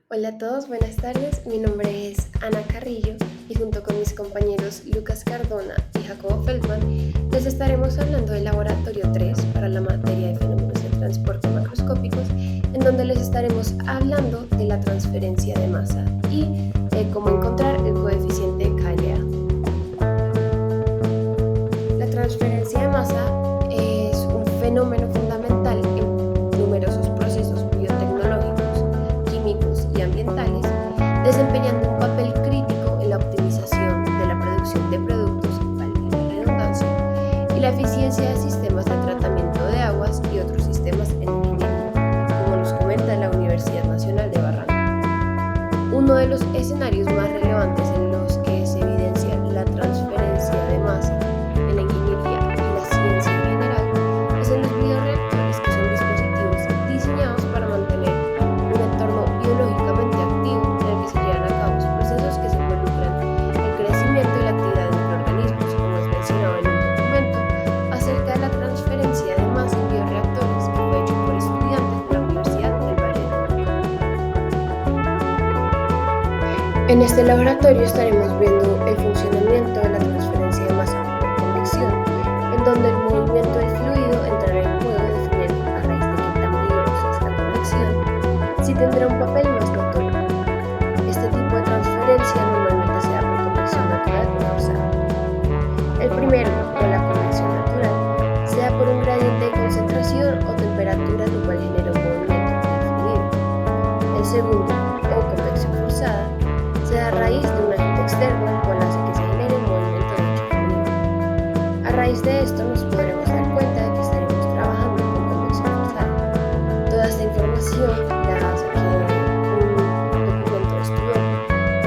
Hola a todos, buenas tardes. Mi nombre es Ana Carrillo y junto con mis compañeros Lucas Cardona y Jacobo Feldman les estaremos hablando del Laboratorio 3 para la materia de fenómenos de transporte macroscópicos, en donde les estaremos hablando de la transferencia de masa y cómo encontrar el coeficiente de KLA. La transferencia de masa es un fenómeno fundamental en numerosos procesos biotecnológicos, químicos y ambientales, desempeñando un papel crítico en la optimización de la producción de productos, valga la redundancia, y la eficiencia de sistemas de tratamiento de aguas y otros sistemas en ingeniería, como nos comenta la Universidad Nacional de Barranca. Uno de los escenarios más relevantes en los que se evidencia la transferencia de masa en la ingeniería y la ciencia en general es en los bioreactores, que son dispositivos diseñados para mantener un entorno biológicamente activo en el que se llevan a cabo procesos que se involucran el crecimiento y la actividad de microorganismos, como es mencionado en un documento acerca de la transferencia de masa en bioreactores que fue hecho por estudiantes de la Universidad del Valle del Maipo. En este laboratorio estaremos viendo el funcionamiento de la transferencia de masa por convección, en donde el movimiento del fluido entrará en juego definiendo a raíz de qué tan vigorosa es la convección, si tendrá un papel más notorio. Este tipo de transferencia normalmente se da por convección natural o forzada. El primero, o la convección natural, se da por un gradiente de concentración o temperatura el cual genera un movimiento del fluido. El segundo, o convección forzada, se da a raíz de un agente externo el cual hace que se genere un movimiento de dicho fluido. A raíz de esto nos podremos dar cuenta de que estaremos trabajando con convección forzada. Toda esta información la saqué de un documento de Estudomo,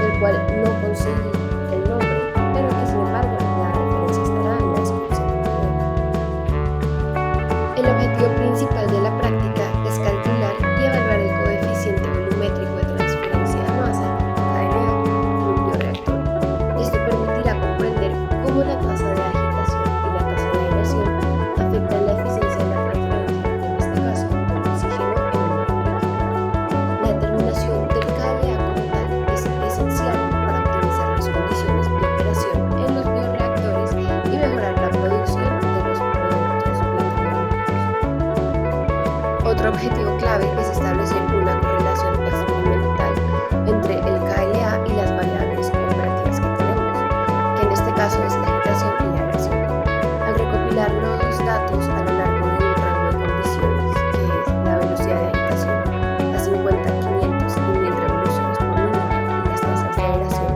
del cual no conseguí el nombre, pero que sin embargo la referencia estará en la descripción del video. El objetivo principal de la práctica es calcular y evaluar el coeficiente volumétrico de transferencia de masa, KLA, en un bioreactor. Esto permitirá comprender cómo la tasa de agitación y la tasa de aireación afectan la eficiencia de la transferencia, en este caso, del oxígeno en un medio líquido. La determinación del KLA como tal es esencial para optimizar las condiciones de operación en los bioreactores y mejorar la producción de los productos biotecnológicos. Otro objetivo clave es establecer una correlación experimental entre el KLA y las variables operativas que tenemos, que en este caso es la agitación y la aireación. Al recopilar los datos a lo largo de un rango de condiciones, que es la velocidad de agitación a 50, 500 y 1000 revoluciones por minuto y las tasas de aireación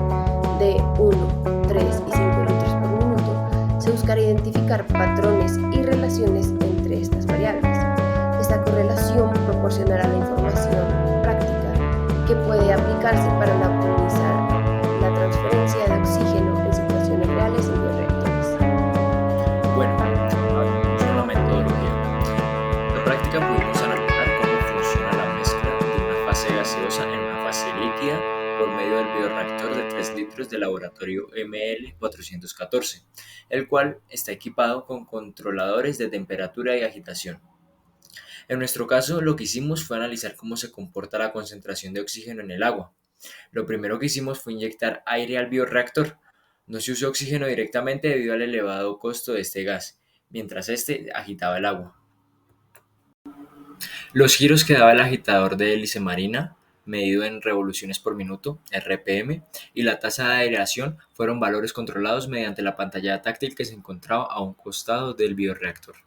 de 1, 3 y 5 litros por minuto, se buscará identificar patrones y relaciones entre estas variables. Esta correlación proporcionará la información práctica que puede aplicarse para optimizar la transferencia de oxígeno en situaciones reales en bioreactores. Bueno, ahora vamos con la metodología. En la práctica pudimos analizar cómo funciona la mezcla de una fase gaseosa en una fase líquida por medio del bioreactor de 3 litros del laboratorio ML414, el cual está equipado con controladores de temperatura y agitación. En nuestro caso, lo que hicimos fue analizar cómo se comporta la concentración de oxígeno en el agua. Lo primero que hicimos fue inyectar aire al bioreactor. No se usó oxígeno directamente debido al elevado costo de este gas, mientras este agitaba el agua. Los giros que daba el agitador de hélice marina, medido en revoluciones por minuto, RPM, y la tasa de aireación fueron valores controlados mediante la pantalla táctil que se encontraba a un costado del bioreactor.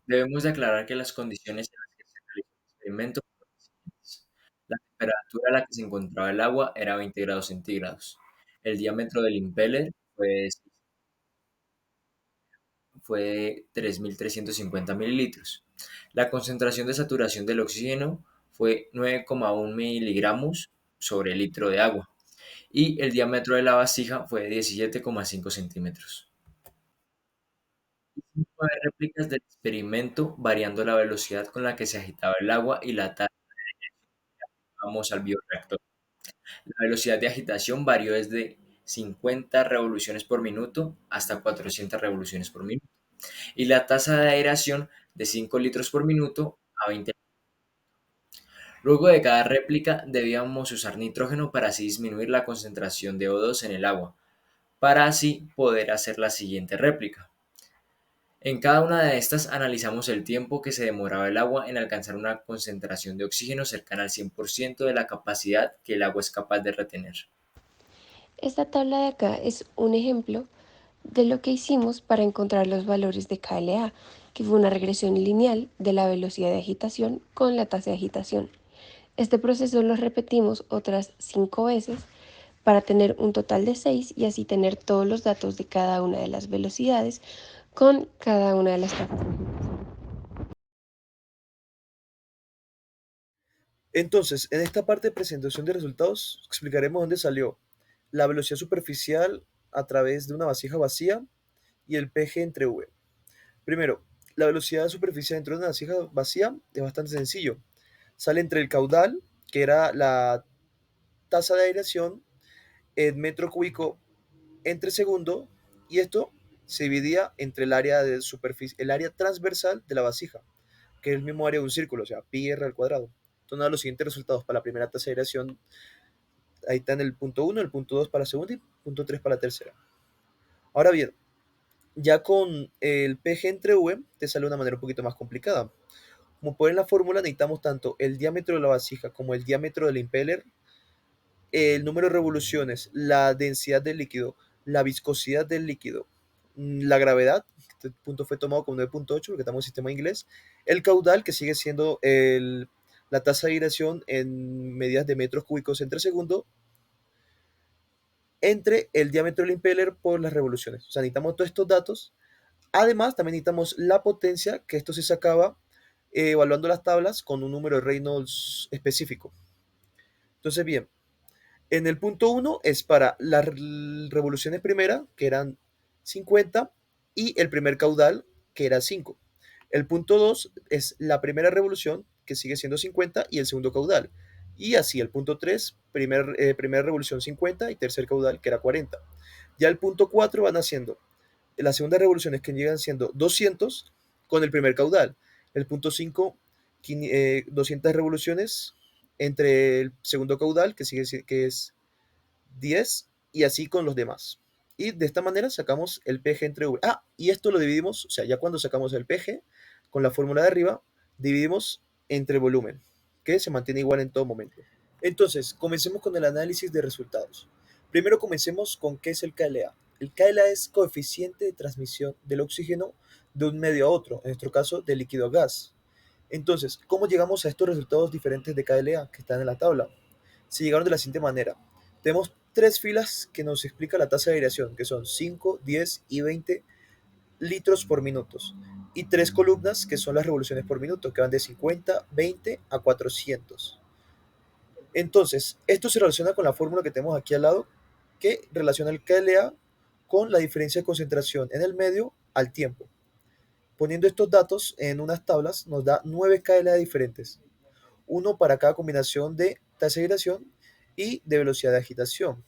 Debemos de aclarar que las condiciones en las que se realizó el experimento fueron las siguientes. La temperatura a la que se encontraba el agua era 20 grados centígrados. El diámetro del impeller fue de 3.350 mililitros. La concentración de saturación del oxígeno fue 9,1 miligramos sobre litro de agua y el diámetro de la vasija fue de 17,5 centímetros. Hicimos 9 réplicas del experimento variando la velocidad con la que se agitaba el agua y la tasa que vamos al bioreactor. La velocidad de agitación varió desde 50 revoluciones por minuto hasta 400 revoluciones por minuto y la tasa de aireación de 5 litros por minuto a 20. Luego de cada réplica debíamos usar nitrógeno para así disminuir la concentración de O2 en el agua, para así poder hacer la siguiente réplica. En cada una de estas analizamos el tiempo que se demoraba el agua en alcanzar una concentración de oxígeno cercana al 100% de la capacidad que el agua es capaz de retener. Esta tabla de acá es un ejemplo de lo que hicimos para encontrar los valores de KLA, que fue una regresión lineal de la velocidad de agitación con la tasa de agitación. Este proceso lo repetimos otras 5 veces para tener un total de 6 y así tener todos los datos de cada una de las velocidades con cada una de las tasas. Entonces, en esta parte de presentación de resultados, explicaremos dónde salió la velocidad superficial a través de una vasija vacía y el PG entre V. Primero, la velocidad superficial dentro de una vasija vacía es bastante sencillo. Sale entre el caudal, que era la tasa de aireación en metro cúbico entre segundo, y esto se dividía entre el área de superficie, el área transversal de la vasija, que es el mismo área de un círculo, o sea, pi r al cuadrado. Entonces, los siguientes resultados para la primera tasa de aireación, ahí está en el punto 1, el punto 2 para la segunda y el punto 3 para la tercera. Ahora bien, ya con el PG entre V te sale de una manera un poquito más complicada. Como pueden en la fórmula necesitamos tanto el diámetro de la vasija como el diámetro del impeller, el número de revoluciones, la densidad del líquido, la viscosidad del líquido, la gravedad, este punto fue tomado como 9.8 porque estamos en sistema inglés, el caudal que sigue siendo la tasa de aireación en medidas de metros cúbicos entre segundo, entre el diámetro del impeller por las revoluciones. O sea, necesitamos todos estos datos. Además, también necesitamos la potencia, que esto se sacaba evaluando las tablas con un número de Reynolds específico. Entonces, bien, en el punto 1 es para las revoluciones primera, que eran 50, y el primer caudal, que era 5. El punto 2 es la primera revolución, que sigue siendo 50, y el segundo caudal. Y así, el punto 3, primera revolución 50 y tercer caudal, que era 40. Ya el punto 4 van haciendo las segundas revoluciones que llegan siendo 200 con el primer caudal. El punto 5, 200 revoluciones entre el segundo caudal, que es 10, y así con los demás. Y de esta manera sacamos el PG entre V. Ah, y esto lo dividimos, o sea, ya cuando sacamos el PG, con la fórmula de arriba, dividimos entre volumen, que se mantiene igual en todo momento. Entonces, comencemos con el análisis de resultados. Primero comencemos con qué es el KLA. El KLA es coeficiente de transmisión del oxígeno de un medio a otro, en nuestro caso de líquido a gas. Entonces, ¿cómo llegamos a estos resultados diferentes de KLA que están en la tabla? Se llegaron de la siguiente manera. Tenemos tres filas que nos explica la tasa de aireación, que son 5, 10 y 20 litros por minuto. Y tres columnas que son las revoluciones por minuto, que van de 50, 20 a 400. Entonces, esto se relaciona con la fórmula que tenemos aquí al lado, que relaciona el KLA con la diferencia de concentración en el medio al tiempo. Poniendo estos datos en unas tablas nos da 9 KLA diferentes, uno para cada combinación de tasa de aireación y de velocidad de agitación.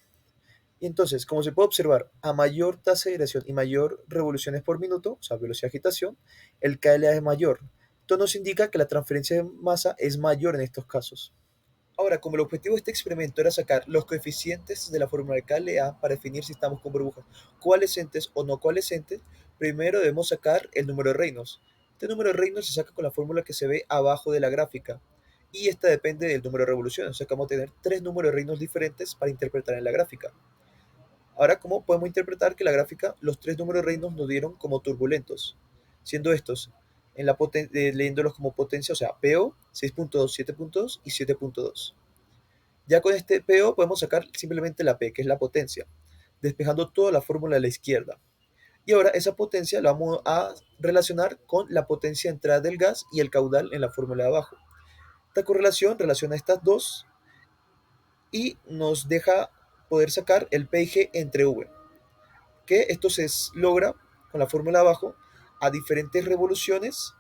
Y entonces, como se puede observar, a mayor tasa de aireación y mayor revoluciones por minuto, o sea, velocidad de agitación, el KLA es mayor. Esto nos indica que la transferencia de masa es mayor en estos casos. Ahora, como el objetivo de este experimento era sacar los coeficientes de la fórmula de KLA para definir si estamos con burbujas coalescentes o no coalescentes, primero debemos sacar el número de Reynolds. Este número de Reynolds se saca con la fórmula que se ve abajo de la gráfica, y esta depende del número de revoluciones. O sea que vamos a tener tres números de Reynolds diferentes para interpretar en la gráfica. Ahora, ¿cómo podemos interpretar que la gráfica, los tres números de Reynolds nos dieron como turbulentos? Siendo estos, leyéndolos como potencia, o sea, PO, 6.2, 7.2 y 7.2. Ya con este PO podemos sacar simplemente la P, que es la potencia, despejando toda la fórmula de la izquierda. Y ahora esa potencia la vamos a relacionar con la potencia de entrada del gas y el caudal en la fórmula de abajo. Esta correlación relaciona estas dos y nos deja poder sacar el PG entre V, que esto se logra con la fórmula de abajo a diferentes revoluciones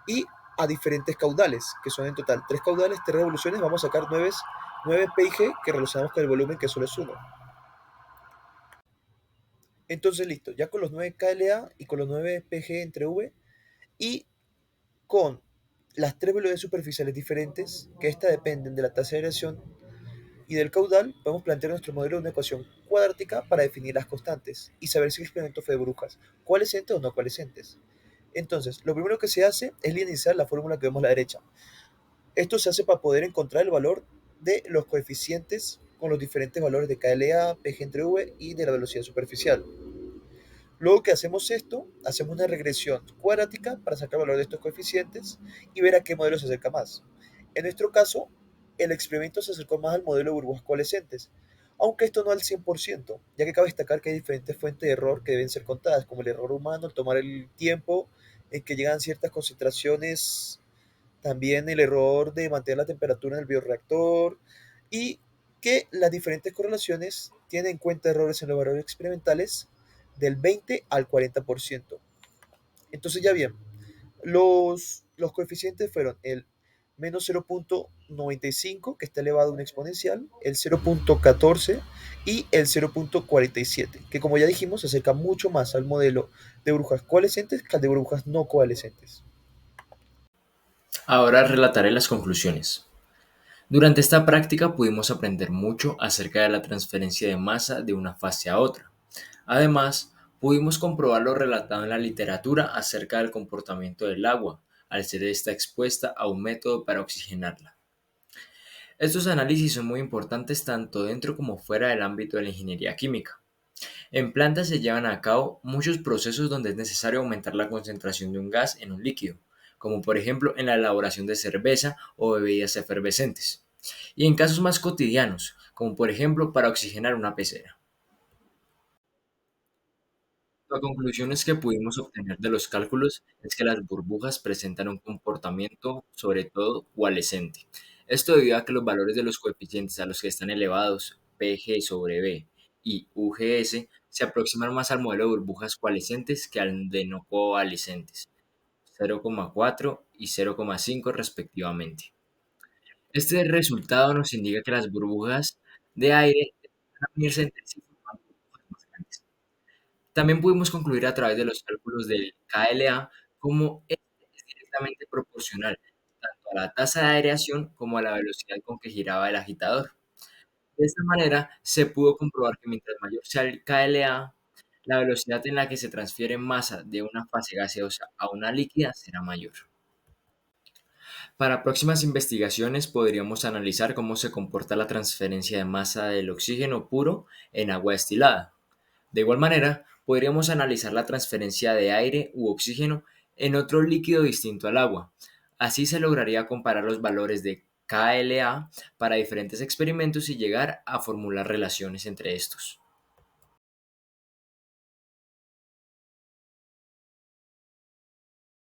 y a diferentes caudales, que son en total tres caudales, tres revoluciones. Vamos a sacar 9 PG que relacionamos con el volumen, que solo es 1. Entonces, listo, ya con los 9 KLA y con los 9 PG entre V y con las tres velocidades superficiales diferentes, que estas dependen de la tasa de aireación y del caudal, podemos plantear nuestro modelo de una ecuación cuadrática para definir las constantes y saber si el experimento fue de burbujas coalescentes o no coalescentes. Entonces, lo primero que se hace es linealizar la fórmula que vemos a la derecha. Esto se hace para poder encontrar el valor de los coeficientes con los diferentes valores de KLA, PG entre V y de la velocidad superficial. Luego que hacemos esto, hacemos una regresión cuadrática para sacar el valor de estos coeficientes y ver a qué modelo se acerca más. En nuestro caso, el experimento se acercó más al modelo de burbujas coalescentes, aunque esto no al 100%, ya que cabe destacar que hay diferentes fuentes de error que deben ser contadas, como el error humano, el tomar el tiempo en que llegan ciertas concentraciones, también el error de mantener la temperatura en el bioreactor y que las diferentes correlaciones tienen en cuenta errores en los valores experimentales del 20 al 40%. Entonces ya bien, los coeficientes fueron el menos 0.95, que está elevado a una exponencial, el 0.14 y el 0.47, que como ya dijimos se acerca mucho más al modelo de burbujas coalescentes que al de burbujas no coalescentes. Ahora relataré las conclusiones. Durante esta práctica pudimos aprender mucho acerca de la transferencia de masa de una fase a otra. Además, pudimos comprobar lo relatado en la literatura acerca del comportamiento del agua, al ser esta expuesta a un método para oxigenarla. Estos análisis son muy importantes tanto dentro como fuera del ámbito de la ingeniería química. En plantas se llevan a cabo muchos procesos donde es necesario aumentar la concentración de un gas en un líquido, como por ejemplo en la elaboración de cerveza o bebidas efervescentes, y en casos más cotidianos, como por ejemplo para oxigenar una pecera. La conclusión que pudimos obtener de los cálculos es que las burbujas presentan un comportamiento sobre todo coalescente. Esto debido a que los valores de los coeficientes a los que están elevados, PG sobre B y UGS, se aproximan más al modelo de burbujas coalescentes que al de no coalescentes, 0,4 y 0,5 respectivamente. Este resultado nos indica que las burbujas de aire van a unirse entre sí formando burbujas más grandes. También pudimos concluir a través de los cálculos del KLA cómo este es directamente proporcional tanto a la tasa de aireación como a la velocidad con que giraba el agitador. De esta manera, se pudo comprobar que mientras mayor sea el KLA, la velocidad en la que se transfiere masa de una fase gaseosa a una líquida será mayor. Para próximas investigaciones podríamos analizar cómo se comporta la transferencia de masa del oxígeno puro en agua destilada. De igual manera, podríamos analizar la transferencia de aire u oxígeno en otro líquido distinto al agua. Así se lograría comparar los valores de KLA para diferentes experimentos y llegar a formular relaciones entre estos.